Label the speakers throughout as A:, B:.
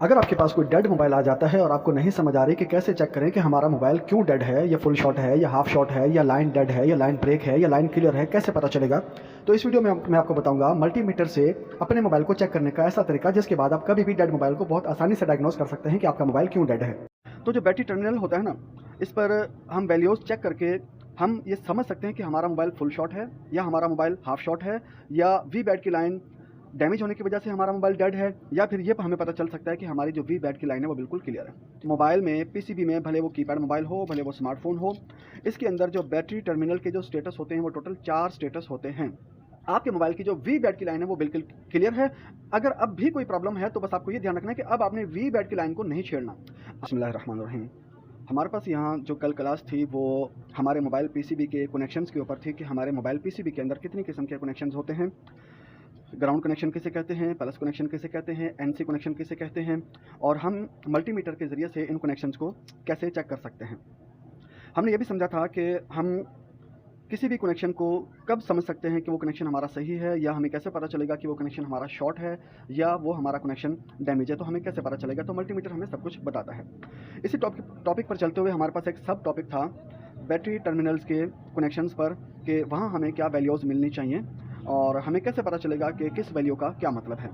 A: अगर आपके पास कोई डेड मोबाइल आ जाता है और आपको नहीं समझ आ रही कि कैसे चेक करें कि हमारा मोबाइल क्यों डेड है, या फुल शॉट है, या हाफ शॉट है, या लाइन डेड है, या लाइन ब्रेक है, या लाइन क्लियर है, कैसे पता चलेगा? तो इस वीडियो में मैं आपको बताऊंगा मल्टीमीटर से अपने मोबाइल को चेक करने का ऐसा तरीका जिसके बाद आप कभी भी डेड मोबाइल को बहुत आसानी से डायग्नोस कर सकते हैं कि आपका मोबाइल क्यों डेड है। तो जो बैटरी टर्मिनल होता है ना, इस पर हम वैल्यूज़ चेक करके हम ये समझ सकते हैं कि हमारा मोबाइल फुल शॉट है, या हमारा मोबाइल हाफ शॉट है, या वी बैट की लाइन डैमेज होने की वजह से हमारा मोबाइल डेड है, या फिर ये हमें पता चल सकता है कि हमारी जो वी बैट की लाइन है वो बिल्कुल क्लियर है। मोबाइल में, पीसीबी में, भले वो कीपैड मोबाइल हो, भले वो स्मार्टफोन हो, इसके अंदर जो बैटरी टर्मिनल के जो स्टेटस होते हैं वो टोटल 4 स्टेटस होते हैं। आपके मोबाइल की जो वी बैट की लाइन है वो बिल्कुल क्लियर है। अगर अब भी कोई प्रॉब्लम है तो बस आपको ये ध्यान रखना है कि अब आपने वी बैट की लाइन को नहीं छेड़ना। बिस्मिल्लाहिर्रहमानिर्रहीम। हमारे पास यहाँ जो कल क्लास थी वो हमारे मोबाइल पीसीबी के कनेक्शंस के ऊपर थी कि हमारे मोबाइल पीसीबी के अंदर कितनी किस्म के कनेक्शंस होते हैं। ग्राउंड कनेक्शन किसे कहते हैं, प्लस कनेक्शन किसे कहते हैं, एनसी कनेक्शन किसे कहते हैं, और हम मल्टीमीटर के ज़रिए से इन कनेक्शंस को कैसे चेक कर सकते हैं। हमने ये भी समझा था कि हम किसी भी कनेक्शन को कब समझ सकते हैं कि वो कनेक्शन हमारा सही है, या हमें कैसे पता चलेगा कि वो कनेक्शन हमारा शॉर्ट है या वो हमारा कनेक्शन डैमेज है, तो हमें कैसे पता चलेगा। तो मल्टीमीटर हमें सब कुछ बताता है। इसी टॉपिक पर चलते हुए हमारे पास एक सब टॉपिक था बैटरी टर्मिनल्स के कनेक्शंस पर, कि वहाँ हमें क्या वैल्यूज़ मिलनी चाहिए और हमें कैसे पता चलेगा कि किस वैल्यू का क्या मतलब है।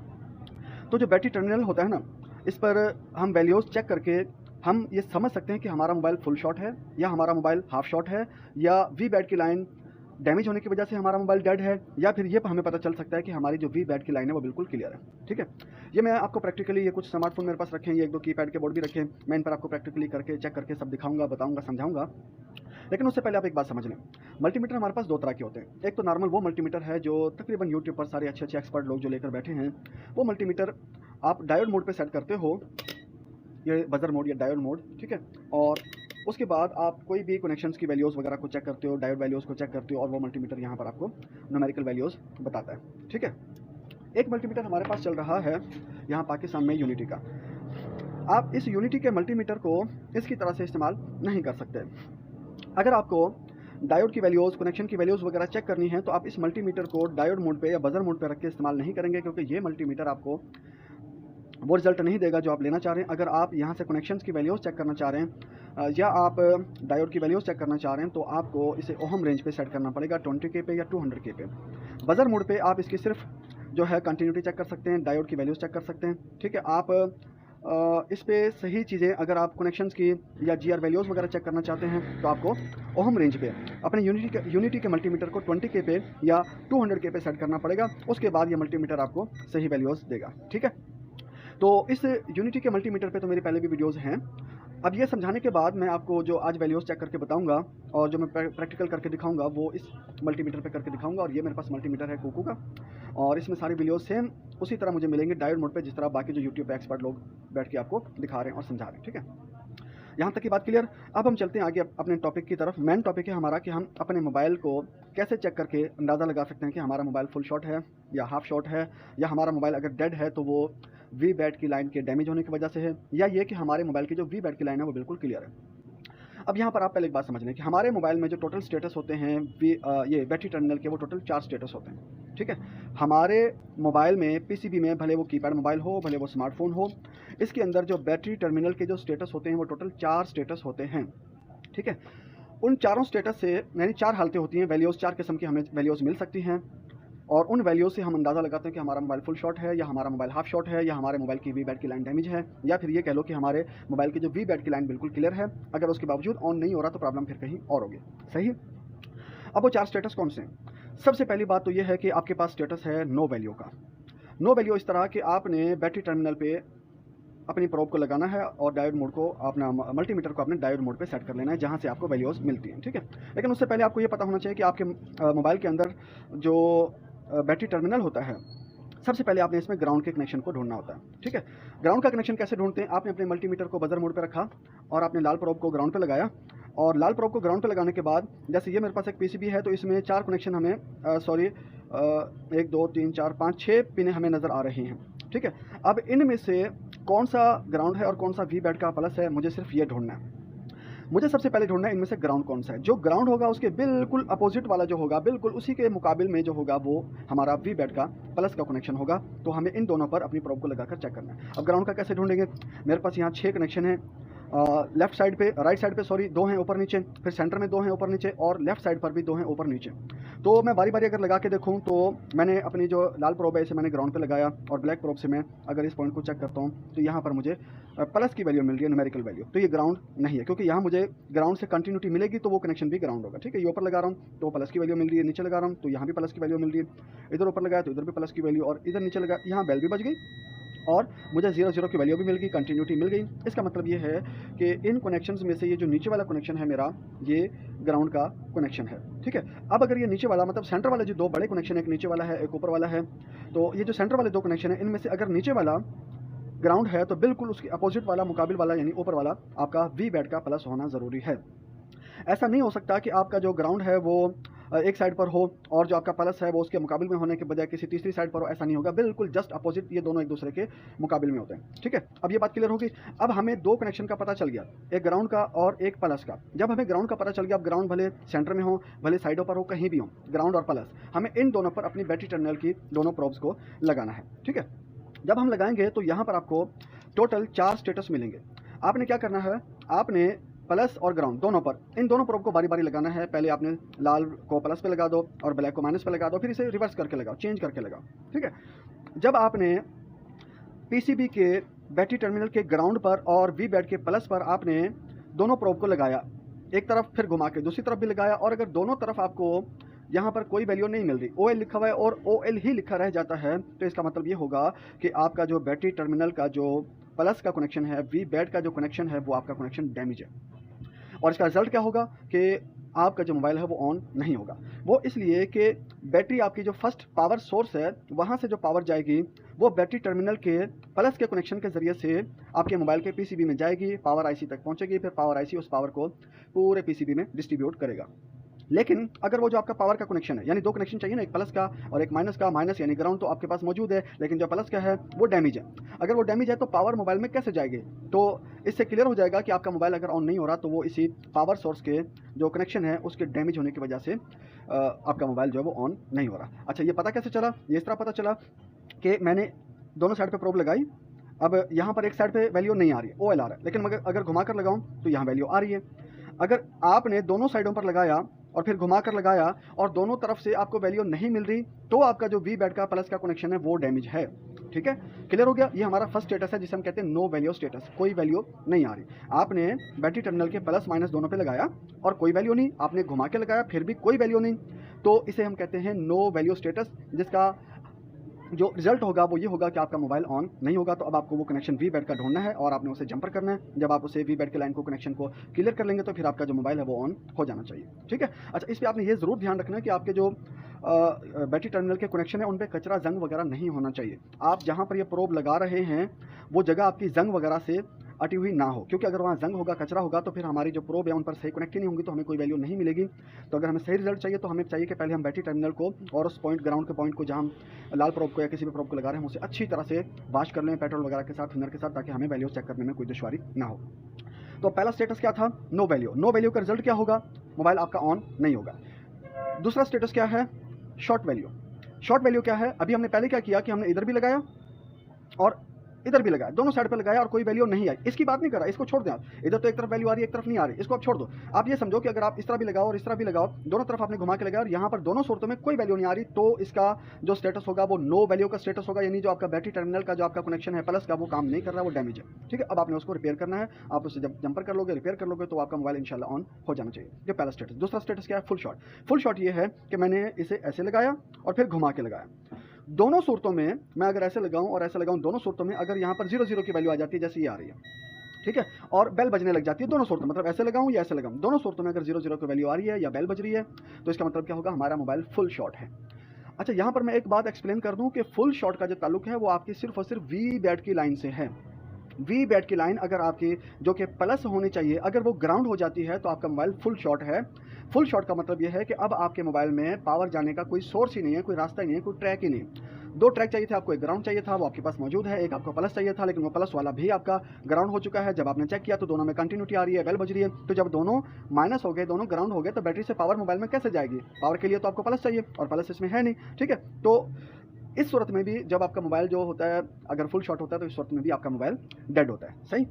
A: तो जो बैटरी टर्मिनल होता है ना, इस पर हम वैल्यूज़ चेक करके हम ये समझ सकते हैं कि हमारा मोबाइल फुल शॉट है, या हमारा मोबाइल हाफ शॉट है, या वी बैट की लाइन डैमेज होने की वजह से हमारा मोबाइल डेड है, या फिर ये हमें पता चल सकता है कि हमारी जो वी बैट की लाइन है वो बिल्कुल क्लियर है। ठीक है, ये मैं आपको प्रैक्टिकली, ये कुछ स्मार्टफोन मेरे पास रखे हैं, ये 1-2 कीपैड के बोर्ड भी रखे हैं, मैं इन पर आपको प्रैक्टिकली करके चेक करके सब दिखाऊंगा, बताऊंगा, समझाऊंगा। लेकिन उससे पहले आप एक बात समझ लें, मल्टीमीटर हमारे पास 2 तरह के होते हैं। एक तो नॉर्मल वो मल्टीमीटर है जो तकरीबन यूट्यूब पर सारे अच्छे एक्सपर्ट लोग जो लेकर बैठे हैं, वो मल्टीमीटर आप डायोड मोड पे सेट करते हो, ये बजर मोड या डायोड मोड, ठीक है। और उसके बाद आप कोई भी कनेक्शंस की वैल्यूज़ वगैरह को चेक करते हो, डायोड वैल्यूज़ को चेक करते हो, और वो मल्टीमीटर यहाँ पर आपको न्यूमेरिकल वैल्यूज़ बताता है। ठीक है, एक मल्टीमीटर हमारे पास चल रहा है यहाँ पाकिस्तान में, यूनिटी का। आप इस यूनिटी के मल्टीमीटर को इसकी तरह से इस्तेमाल नहीं कर सकते। अगर आपको डायोड की वैल्यूज़, कनेक्शन की वैल्यूज़ वगैरह चेक करनी है तो आप इस मल्टीमीटर को डायोड मोड पे या बजर मोड पे रख के इस्तेमाल नहीं करेंगे, क्योंकि ये मल्टीमीटर आपको वो रिज़ल्ट नहीं देगा जो आप लेना चाह रहे हैं। अगर आप यहाँ से कनेक्शंस की वैल्यूज़ चेक करना चाह रहे हैं, या आप डायोड की वैल्यूज़ चेक करना चाह रहे हैं, तो आपको इसे ओहम रेंज पे सेट करना पड़ेगा, 20K पे या 200K पे। बजर मोड पे आप इसकी सिर्फ जो है कंटिन्यूटी चेक कर सकते हैं, डायोड की वैल्यूज़ चेक कर सकते हैं। ठीक है, आप इस पे सही चीज़ें, अगर आप कनेक्शंस की या जीआर वैल्यूज़ वगैरह चेक करना चाहते हैं तो आपको ओहम रेंज पे अपने यूनिटी के मल्टीमीटर को 20K पे या 200K पे सेट करना पड़ेगा। उसके बाद ये मल्टीमीटर आपको सही वैल्यूज़ देगा। ठीक है, तो इस यूनिटी के मल्टीमीटर पे तो मेरी पहले भी वीडियोज़ हैं। अब ये समझाने के बाद मैं आपको जो आज वैल्यूज़ चेक करके बताऊंगा और जो मैं प्रैक्टिकल करके दिखाऊंगा वो इस मल्टीमीटर पे करके दिखाऊंगा। और ये मेरे पास मल्टीमीटर है कोको का, और इसमें सारी वीडियोज़ सेम उसी तरह मुझे मिलेंगे डायोड मोड पे, जिस तरह बाकी जो यूट्यूब पे एक्सपर्ट लोग बैठ के आपको दिखा रहे हैं और समझा रहे हैं। ठीक है, यहाँ तक की बात क्लियर। अब हम चलते हैं आगे अपने टॉपिक की तरफ। मेन टॉपिक है हमारा कि हम अपने मोबाइल को कैसे चेक करके अंदाज़ा लगा सकते हैं कि हमारा मोबाइल फुल शॉट है या हाफ शॉट है, या हमारा मोबाइल अगर डेड है तो वो वी बैट की लाइन के डैमेज होने की वजह से है, या ये कि हमारे मोबाइल की जो वी बैट की लाइन है वो बिल्कुल क्लियर है। अब यहाँ पर आप पहले एक बात समझ लें कि हमारे मोबाइल में जो टोटल स्टेटस होते हैं ये बैटरी टर्मिनल के, वो टोटल 4 स्टेटस होते हैं। ठीक है, हमारे मोबाइल में, पीसीबी में, भले वो कीपैड मोबाइल हो, भले वो स्मार्टफोन हो, इसके अंदर जो बैटरी टर्मिनल के जो स्टेटस होते हैं वो टोटल 4 स्टेटस होते हैं। ठीक है, उन चारों स्टेटस से यानी 4 हालतें होती हैं, वैल्यूज़ 4 किस्म की हमें वैल्यूज़ मिल सकती हैं, और उन वैल्यू से हम अंदाज़ा लगाते हैं कि हमारा मोबाइल फुल शॉट है, या हमारा मोबाइल हाफ शॉट है, या हमारे मोबाइल की वी बैट की लाइन डैमेज है, या फिर ये कह लो कि हमारे मोबाइल की जो वी बैट की लाइन बिल्कुल क्लियर है। अगर उसके बावजूद ऑन नहीं हो रहा तो प्रॉब्लम फिर कहीं और होगी। सही। अब वो 4 स्टेटस कौन से हैं? सबसे पहली बात तो ये है कि आपके पास स्टेटस है नो वैल्यू का। नो वैल्यू इस तरह कि आपने बैटरी टर्मिनल पे अपनी प्रोब को लगाना है और डायोड मोड को, अपना मल्टीमीटर को अपने डायोड मोड पे सेट कर लेना है, जहाँ से आपको वैल्यूज़ मिलती हैं। ठीक है, लेकिन उससे पहले आपको ये पता होना चाहिए कि आपके मोबाइल के अंदर जो बैटरी टर्मिनल होता है, सबसे पहले आपने इसमें ग्राउंड के कनेक्शन को ढूंढना होता है। ठीक है, ग्राउंड का कनेक्शन कैसे ढूंढते हैं? आपने अपने मल्टीमीटर को बजर मोड पे रखा और आपने लाल प्रोब को ग्राउंड पे लगाया, और लाल प्रोब को ग्राउंड पे लगाने के बाद, जैसे ये मेरे पास एक पीसीबी है तो इसमें 4 कनेक्शन हमें 1 2 3 4 5 6 पिनें हमें नज़र आ रही हैं। ठीक है, अब इनमें से कौन सा ग्राउंड है और कौन सा वी बैट का प्लस है, मुझे सिर्फ ये ढूंढना है। मुझे सबसे पहले ढूंढना है इनमें से ग्राउंड कौन सा है। जो ग्राउंड होगा उसके बिल्कुल अपोजिट वाला जो होगा, बिल्कुल उसी के मुकाबिल में जो होगा वो हमारा वी बैट का प्लस का कनेक्शन होगा। तो हमें इन दोनों पर अपनी प्रोब को लगाकर चेक करना है। अब ग्राउंड का कैसे ढूंढेंगे, मेरे पास यहाँ 6 कनेक्शन है। लेफ्ट साइड पे, राइट साइड पे सॉरी 2 हैं ऊपर नीचे, फिर सेंटर में 2 हैं ऊपर नीचे, और लेफ्ट साइड पर भी 2 हैं ऊपर नीचे। तो मैं बारी बारी अगर लगा के देखूँ तो मैंने अपनी जो लाल प्रोब है इसे मैंने ग्राउंड पे लगाया, और ब्लैक प्रोब से मैं अगर इस पॉइंट को चेक करता हूँ तो यहाँ पर मुझे प्लस की वैल्यू मिल रही है, न्यूमेरिकल वैल्यू। तो ये ग्राउंड नहीं है, क्योंकि यहाँ मुझे ग्राउंड से कंटिन्यूटी मिलेगी तो वो कनेक्शन भी ग्राउंड होगा। ठीक है, ये ऊपर लगा रहा हूँ तो प्लस की वैल्यू मिल रही है, नीचे लगा रहा हूँ तो यहाँ भी प्लस की वैल्यू मिल रही है, इधर ऊपर लगाया तो इधर भी प्लस की वैल्यू, और इधर नीचे लगा, यहाँ बेल भी बज गई और मुझे 0 0 की वैल्यू भी मिल गई, कंटिन्यूटी मिल गई। इसका मतलब ये है कि इन कनेक्शंस में से ये जो नीचे वाला कनेक्शन है मेरा, ये ग्राउंड का कनेक्शन है। ठीक है, अब अगर ये नीचे वाला, मतलब सेंटर वाले जो 2 बड़े कनेक्शन है, एक नीचे वाला है एक ऊपर वाला है, तो ये जो सेंटर वाले 2 कनेक्शन है इनमें से अगर नीचे वाला ग्राउंड है तो बिल्कुल उसके अपोजिट वाला, मुकाबिल वाला यानी ऊपर वाला आपका वी बैट का प्लस होना ज़रूरी है। ऐसा नहीं हो सकता कि आपका जो ग्राउंड है वो एक साइड पर हो और जो आपका प्लस है वो उसके मुकाबिल में होने के बजाय किसी तीसरी साइड पर हो, ऐसा नहीं होगा, बिल्कुल जस्ट अपोजिट ये दोनों एक दूसरे के मुकाबिल में होते हैं। ठीक है, अब ये बात क्लियर होगी। अब हमें 2 कनेक्शन का पता चल गया, एक ग्राउंड का और एक प्लस का। जब हमें ग्राउंड का पता चल गया, अब ग्राउंड भले सेंटर में हो भले साइडों पर हो, कहीं भी हो, ग्राउंड और प्लस, हमें इन दोनों पर अपनी बैटरी टर्मिनल की दोनों प्रोब्स को लगाना है। ठीक है, जब हम लगाएंगे तो यहाँ पर आपको टोटल 4 स्टेटस मिलेंगे। आपने क्या करना है, आपने प्लस और ग्राउंड दोनों पर, इन दोनों प्रोब को बारी बारी लगाना है। पहले आपने लाल को प्लस पे लगा दो और ब्लैक को माइनस पे लगा दो, फिर इसे रिवर्स करके लगाओ, चेंज करके लगाओ। ठीक है, जब आपने पीसीबी के बैटरी टर्मिनल के ग्राउंड पर और वी बैट के प्लस पर आपने दोनों प्रोब को लगाया, एक तरफ फिर घुमा के दूसरी तरफ भी लगाया, और अगर दोनों तरफ आपको यहाँ पर कोई वैल्यू नहीं मिल रही, OL लिखा हुआ है और OL ही लिखा रह जाता है, तो इसका मतलब ये होगा कि आपका जो बैटरी टर्मिनल का जो प्लस का कनेक्शन है, वी बैट का जो कनेक्शन है, वो आपका कनेक्शन डैमेज है। और इसका रिजल्ट क्या होगा कि आपका जो मोबाइल है वो ऑन नहीं होगा। वो इसलिए कि बैटरी आपकी जो फर्स्ट पावर सोर्स है, वहाँ से जो पावर जाएगी वो बैटरी टर्मिनल के प्लस के कनेक्शन के ज़रिए से आपके मोबाइल के पीसीबी में जाएगी, पावर आईसी तक पहुँचेगी, फिर पावर आईसी उस पावर को पूरे पीसीबी में डिस्ट्रीब्यूट करेगा। लेकिन अगर वो जो आपका पावर का कनेक्शन है, यानी 2 कनेक्शन चाहिए ना, एक प्लस का और एक माइनस का, माइनस यानी ग्राउंड तो आपके पास मौजूद है, लेकिन जो प्लस का है वो डैमेज है। अगर वो डैमेज है तो पावर मोबाइल में कैसे जाएगी, तो इससे क्लियर हो जाएगा कि आपका मोबाइल अगर ऑन नहीं हो रहा तो वो इसी पावर सोर्स के जो कनेक्शन है उसके डैमेज होने की वजह से आपका मोबाइल जो है वो ऑन नहीं हो रहा। अच्छा, ये पता कैसे चला, ये इस तरह पता चला कि मैंने दोनों साइड पर प्रोब लगाई। अब यहाँ पर एक साइड पे वैल्यू नहीं आ रही है, OL आ रहा है, लेकिन अगर घुमा कर लगाऊँ तो यहाँ वैल्यू आ रही है। अगर आपने दोनों साइडों पर लगाया और फिर घुमा कर लगाया और दोनों तरफ से आपको वैल्यू नहीं मिल रही, तो आपका जो वी बैट का प्लस का कनेक्शन है वो डैमेज है। ठीक है, क्लियर हो गया। ये हमारा फर्स्ट स्टेटस है जिसे हम कहते हैं नो वैल्यू स्टेटस, कोई वैल्यू नहीं आ रही। आपने बैटरी टर्मिनल के प्लस माइनस दोनों पे लगाया और कोई वैल्यू नहीं, आपने घुमा के लगाया फिर भी कोई वैल्यू नहीं, तो इसे हम कहते हैं नो वैल्यू स्टेटस, जिसका जो रिजल्ट होगा वो ये होगा कि आपका मोबाइल ऑन नहीं होगा। तो अब आपको वो कनेक्शन वी बैट का ढूंढना है और आपने उसे जंपर करना है। जब आप उसे वी बैट के लाइन को कनेक्शन को क्लियर कर लेंगे तो फिर आपका जो मोबाइल है वो ऑन हो जाना चाहिए। ठीक है, अच्छा, इस पर आपने ये ज़रूर ध्यान रखना है कि आपके जो बैटरी टर्मिनल के कनेक्शन है उन पर कचरा जंग वगैरह नहीं होना चाहिए। आप जहाँ पर ये प्रोब लगा रहे हैं वो जगह आपकी जंग वगैरह से अटी हुई ना हो, क्योंकि अगर वहाँ जंग होगा, कचरा होगा, तो फिर हमारी जो प्रोब है उन पर सही कनेक्ट ही नहीं होंगी, तो हमें कोई वैल्यू नहीं मिलेगी। तो अगर हमें सही रिजल्ट चाहिए तो हमें चाहिए कि पहले हम बैटरी टर्मिनल को और उस पॉइंट, ग्राउंड के पॉइंट को जहाँ हम लाल प्रोब को या किसी भी प्रोब को लगा रहे हैं उसे अच्छी तरह से वॉश कर लें पेट्रोल वगैरह के साथ, थिनर के साथ, ताकि हमें वैल्यू चेक करने में कोई दुश्वारी ना हो। तो पहला स्टेटस क्या था, नो वैल्यू। नो वैल्यू का रिजल्ट क्या होगा, मोबाइल आपका ऑन नहीं होगा। दूसरा स्टेटस क्या है, शॉर्ट वैल्यू। शॉर्ट वैल्यू क्या है, अभी हमने पहले क्या किया कि हमने इधर भी लगाया और इधर भी लगाया, दोनों साइड पे लगाया और कोई वैल्यू नहीं आई। इसकी बात नहीं कर रहा, इसको छोड़ दें आप, इधर तो एक तरफ वैल्यू आ रही है एक तरफ नहीं आ रही, इसको आप छोड़ दो। आप ये समझो कि अगर आप इस तरह भी लगाओ और इस तरह भी लगाओ, दोनों तरफ आपने घुमा के लगाया और यहाँ पर दोनों सूरतों में कोई वैल्यू नहीं आ रही, तो इसका जो स्टेटस होगा वो नो वैल्यू का स्टेटस होगा, यानी जो आपका बैटरी टर्मिनल का जो आपका कनेक्शन है प्लस का वो काम नहीं कर रहा, वो डैमेज है। ठीक है, अब आपने उसको रिपेयर करना है। आप उसे जब जंपर कर लोगे, रिपेयर कर लोगे, तो आपका मोबाइल इंशाल्लाह ऑन हो जाना चाहिए। ये पहला स्टेटस। दूसरा स्टेटस क्या है, फुल शॉट। फुल शॉट ये है कि मैंने इसे ऐसे लगाया और फिर घुमा के लगाया। दोनों सूरतों में मैं अगर ऐसे लगाऊं और ऐसे लगाऊं, दोनों सूरतों में अगर यहाँ पर 0 0 की वैल्यू आ जाती है, जैसे ये आ रही है, ठीक है, और बेल बजने लग जाती है दोनों सूरतों, मतलब ऐसे लगाऊं या ऐसे लगाऊं, दोनों सूरतों में अगर 0 0 की वैल्यू आ रही है या बेल बज रही है, तो इसका मतलब क्या होगा, हमारा मोबाइल फुल शॉट है। अच्छा, यहाँ पर मैं एक बात एक्सप्लेन कर दूं कि फुल शॉट का जो ताल्लुक है वो आपकी सिर्फ और सिर्फ वी बैट की लाइन से है। वी बैट की लाइन अगर आपकी जो कि प्लस होनी चाहिए, अगर वो ग्राउंड हो जाती है तो आपका मोबाइल फुल शॉट है। फुल शॉट का मतलब ये है कि अब आपके मोबाइल में पावर जाने का कोई सोर्स ही नहीं है, कोई रास्ता ही नहीं है, कोई ट्रैक ही नहीं। दो ट्रैक चाहिए थे आपको, एक ग्राउंड चाहिए था, वो आपके पास मौजूद है, एक आपको प्लस चाहिए था, लेकिन वो प्लस वाला भी आपका ग्राउंड हो चुका है। जब आपने चेक किया तो दोनों में कंटिन्यूटी आ रही है, बेल बज रही है। तो जब दोनों माइनस हो गए, दोनों ग्राउंड हो गए, तो बैटरी से पावर मोबाइल में कैसे जाएगी? पावर के लिए तो आपको प्लस चाहिए और प्लस इसमें है नहीं, ठीक है। तो इस सूरत में भी जब आपका मोबाइल जो होता है अगर फुल शॉट होता है तो इस सूरत में भी आपका मोबाइल डेड होता है, सही।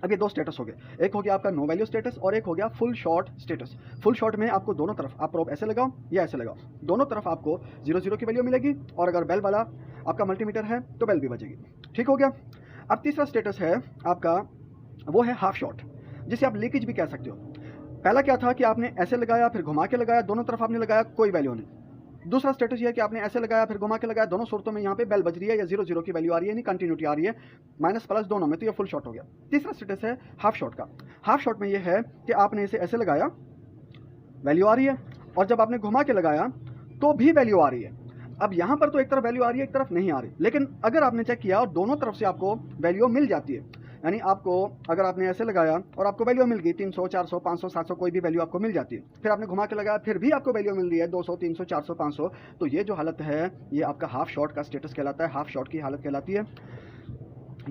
A: अब ये दो स्टेटस हो गए, एक हो गया आपका नो वैल्यू स्टेटस और एक हो गया full shot status. Full shot में आपको दोनों तरफ आप प्रोब ऐसे लगाओ या ऐसे लगाओ, दोनों तरफ आपको 0 की वैल्यू मिलेगी, और अगर बेल वाला आपका मल्टीमीटर है तो बेल भी बजेगी, ठीक हो गया। अब तीसरा स्टेटस है आपका, वो है हाफ शॉट, जिसे आप लीकेज भी कह सकते हो। पहला क्या था कि आपने ऐसे लगाया फिर घुमा के लगाया, दोनों तरफ आपने लगाया, कोई वैल्यू नहीं। दूसरा स्टेटस ये है कि आपने ऐसे लगाया फिर घुमा के लगाया, दोनों सूरतों में यहाँ पे बेल बज रही है या 0 की वैल्यू आ रही है, नहीं कंटिन्यूटी आ रही है, माइनस प्लस दोनों में, तो ये फुल शॉट हो गया। तीसरा स्टेटस है हाफ शॉट का। हाफ शॉट में ये है कि आपने इसे ऐसे लगाया, वैल्यू आ रही है, और जब आपने घुमा के लगाया तो भी वैल्यू आ रही है। अब यहाँ पर तो एक तरफ वैल्यू आ रही है, एक तरफ नहीं आ रही, लेकिन अगर आपने चेक किया और दोनों तरफ से आपको वैल्यू मिल जाती है, यानी आपको अगर आपने ऐसे लगाया और आपको वैल्यू मिल गई 300, 400, 500, 700 कोई भी वैल्यू आपको मिल जाती है, फिर आपने घुमा के लगाया फिर भी आपको वैल्यू मिल रही है 200, 300, 400, 500, तो ये जो हालत है ये आपका हाफ शॉट का स्टेटस कहलाता है, हाफ शॉट की हालत कहलाती है।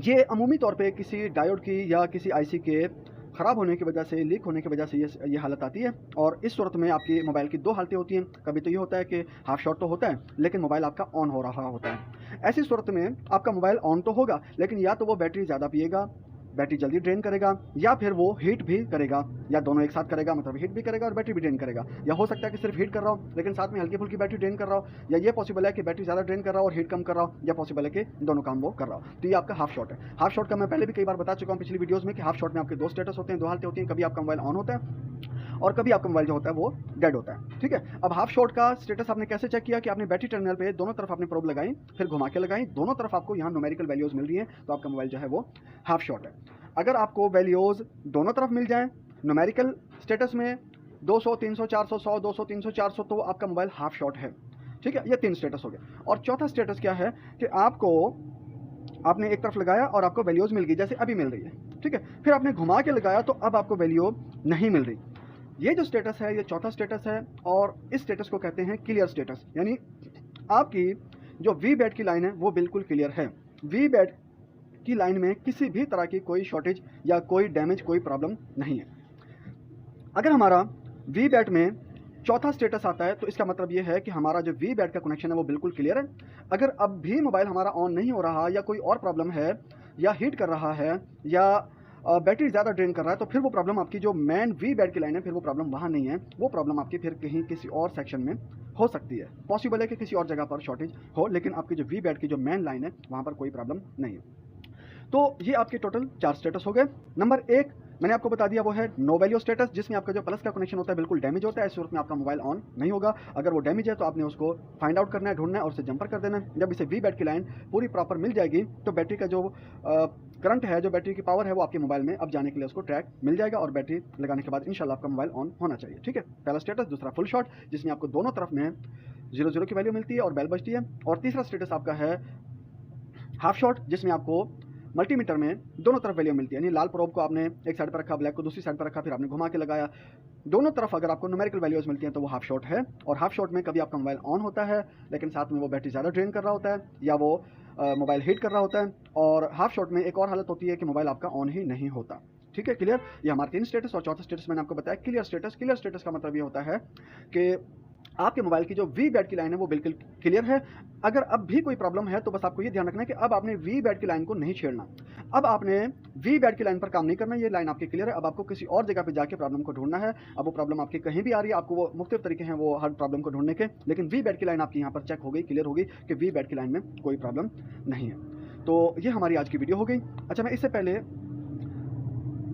A: ये अमूमी तौर पे किसी डायोड की या किसी आईसी के ख़राब होने की वजह से, लीक होने की वजह से ये हालत आती है। और इस सूरत में आपकी मोबाइल की दो हालतें होती हैं, कभी तो ये होता है कि हाफ शॉट तो होता है लेकिन मोबाइल आपका ऑन हो रहा होता है। ऐसी सूरत में आपका मोबाइल ऑन तो होगा, लेकिन या तो वो बैटरी ज़्यादा पिएगा, बैटरी जल्दी ड्रेन करेगा, या फिर वो हीट भी करेगा, या दोनों एक साथ करेगा, मतलब हीट भी करेगा और बैटरी भी ड्रेन करेगा। या हो सकता है कि सिर्फ हीट कर रहा हो लेकिन साथ में हल्की फुल्की बैटरी ड्रेन कर रहा हो, या ये पॉसिबल है कि बैटरी ज़्यादा ड्रेन कर रहा हो और हीट कम कर रहा हो, या पॉसिबल है कि दोनों काम वो कर रहा हो। तो ये आपका हाफ शॉट है। हाफ शॉट का मैं पहले भी कई बार बता चुका हूँ पिछली वीडियोज़ में कि हाफ शॉट में आपके दो स्टेटस होते हैं, दो हालतें होती हैं, कभी आपका मोबाइल ऑन होता है और कभी आपका मोबाइल जो होता है वो डेड होता है, ठीक है। अब हाफ शॉट का स्टेटस आपने कैसे चेक किया कि आपने बैटरी टर्मिनल पे दोनों तरफ आपने प्रोब लगाई, फिर घुमा के लगाई, दोनों तरफ आपको यहाँ न्यूमेरिकल वैल्यूज़ मिल रही हैं, तो आपका मोबाइल जो है वो हाफ शॉट है। अगर आपको वैल्यूज़ दोनों तरफ मिल जाएं न्यूमेरिकल स्टेटस में 200, 300, 400, 100, 200, 300, 400, तो आपका मोबाइल हाफ शॉट है, ठीक है। ये तीन स्टेटस हो गए। और चौथा स्टेटस क्या है कि आपने एक तरफ लगाया और आपको वैल्यूज़ मिल गई, जैसे अभी मिल रही है, ठीक है। फिर आपने घुमा के लगाया तो अब आपको वैल्यू नहीं मिल रही। ये जो स्टेटस है ये चौथा स्टेटस है, और इस स्टेटस को कहते हैं क्लियर स्टेटस, यानी आपकी जो वी बैट की लाइन है वो बिल्कुल क्लियर है। वी बैट की लाइन में किसी भी तरह की कोई शॉर्टेज या कोई डैमेज, कोई प्रॉब्लम नहीं है। अगर हमारा वी बैट में चौथा स्टेटस आता है तो इसका मतलब ये है कि हमारा जो वी बैट का कनेक्शन है वो बिल्कुल क्लियर है। अगर अब भी मोबाइल हमारा ऑन नहीं हो रहा, या कोई और प्रॉब्लम है, या हीट कर रहा है, या बैटरी ज़्यादा ड्रेन कर रहा है, तो फिर वो प्रॉब्लम आपकी जो मेन वी बैट की लाइन है, फिर वो प्रॉब्लम वहाँ नहीं है, वो प्रॉब्लम आपकी फिर कहीं किसी और सेक्शन में हो सकती है। पॉसिबल है कि किसी और जगह पर शॉर्टेज हो, लेकिन आपकी जो वी बैट की जो मेन लाइन है वहाँ पर कोई प्रॉब्लम नहीं है। तो ये आपके टोटल 4 स्टेटस हो गए। नंबर 1 मैंने आपको बता दिया, वो है नो वैल्यू स्टेटस, जिसमें आपका जो प्लस का कनेक्शन होता है बिल्कुल डैमेज होता है। इस सूरत में आपका मोबाइल ऑन नहीं होगा। अगर वो डैमेज है तो आपने उसको फाइंड आउट करना है, ढूंढना है और उसे जंपर कर देना है। जब इसे वी बैट की लाइन पूरी प्रॉपर मिल जाएगी तो बैटरी का जो करंट है, जो बैटरी की पावर है, वो आपके मोबाइल में अब जाने के लिए उसको ट्रैक मिल जाएगा, और बैटरी लगाने के बाद इंशाल्लाह आपका मोबाइल ऑन होना चाहिए, ठीक है। पहला स्टेटस। दूसरा फुल शॉट, जिसमें आपको दोनों तरफ में 0 की वैल्यू मिलती है और बेल बजती है। और तीसरा स्टेटस आपका है हाफ शॉट, जिसमें आपको मल्टीमीटर में दोनों तरफ वैल्यू मिलती है, यानी लाल प्रोब को आपने एक साइड पर रखा, ब्लैक को दूसरी साइड पर रखा, फिर आपने घुमा के लगाया, दोनों तरफ अगर आपको न्यूमेरिकल वैल्यूज मिलती हैं तो वो हाफ शॉट है। और हाफ शॉट में कभी आपका मोबाइल ऑन होता है लेकिन साथ में वो बैटरी ज़्यादा ड्रेन कर रहा होता है, या वो मोबाइल हीट कर रहा होता है। और हाफ शॉट में एक और हालत होती है कि मोबाइल आपका ऑन ही नहीं होता, ठीक है। क्लियर। ये हमारे 3 स्टेटस। और चौथा स्टेटस मैंने आपको बताया क्लियर स्टेटस। क्लियर स्टेटस का मतलब ये होता है कि आपके मोबाइल की जो वी बैट की लाइन है वो बिल्कुल क्लियर है। अगर अब भी कोई प्रॉब्लम है तो बस आपको ये ध्यान रखना है कि अब आपने वी बैट की लाइन को नहीं छेड़ना, अब आपने वी बैट की लाइन पर काम नहीं करना। ये लाइन आपकी क्लियर है, अब आपको किसी और जगह पे जाके प्रॉब्लम को ढूंढना है। अब वो प्रॉब्लम आपकी कहीं भी आ रही है, आपको वो मुख्तलिफ तरीके हैं वो हर प्रॉब्लम को ढूंढने के, लेकिन वी बैट की लाइन आपकी यहाँ पर चेक हो गई, क्लियर हो गई कि वी बैट की लाइन में कोई प्रॉब्लम नहीं है। तो ये हमारी आज की वीडियो हो गई। अच्छा, मैं इससे पहले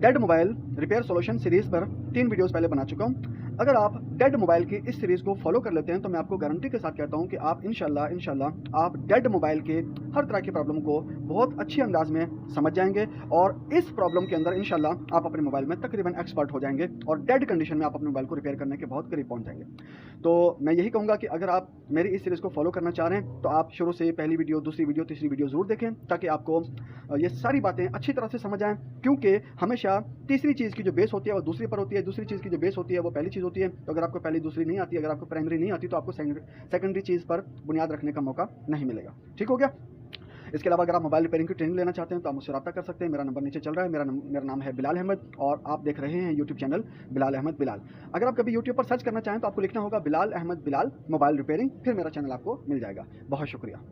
A: dead mobile repair solution series पर 3 वीडियोस पहले बना चुका हूँ। अगर आप डेड मोबाइल की इस सीरीज़ को फॉलो कर लेते हैं तो मैं आपको गारंटी के साथ कहता हूं कि आप इंशाल्लाह आप डेड मोबाइल के हर तरह की प्रॉब्लम को बहुत अच्छे अंदाज में समझ जाएंगे, और इस प्रॉब्लम के अंदर इंशाल्लाह आप अपने मोबाइल में तकरीबन एक्सपर्ट हो जाएंगे, और डेड कंडीशन में आप अपने मोबाइल को रिपेयर करने के बहुत करीब पहुंच जाएंगे। तो मैं यही कहूँगा कि अगर आप मेरी इस सीरीज़ को फॉलो करना चाह रहे हैं तो आप शुरू से पहली वीडियो, दूसरी वीडियो, तीसरी वीडियो ज़रूर देखें, ताकि आपको ये सारी बातें अच्छी तरह से समझ आएँ। क्योंकि हमेशा तीसरी चीज़ की जो बेस होती है वो दूसरी पर होती है, दूसरी चीज़ की जो बेस होती है वो पहली चीज़ होती है। तो अगर आपको पहली दूसरी नहीं आती, अगर आपको प्राइमरी नहीं आती, तो आपको सेकेंडरी चीज़ पर बुनियाद रखने का मौका नहीं मिलेगा। ठीक हो गया? इसके अलावा अगर आप मोबाइल रिपेयरिंग की ट्रेनिंग लेना चाहते हैं तो आप मुझसे रब्ता कर सकते हैं। मेरा नंबर नीचे चल रहा है। मेरा नाम है बिलाल अहमद और आप देख रहे हैं यूट्यूब चैनल बिलाल अहमद बिलाल। अगर आप कभी यूट्यूब पर सर्च करना चाहें तो आपको लिखना होगा बिलाल अहमद बिलाल मोबाइल रिपेयरिंग, फिर मेरा चैनल आपको मिल जाएगा। बहुत शुक्रिया।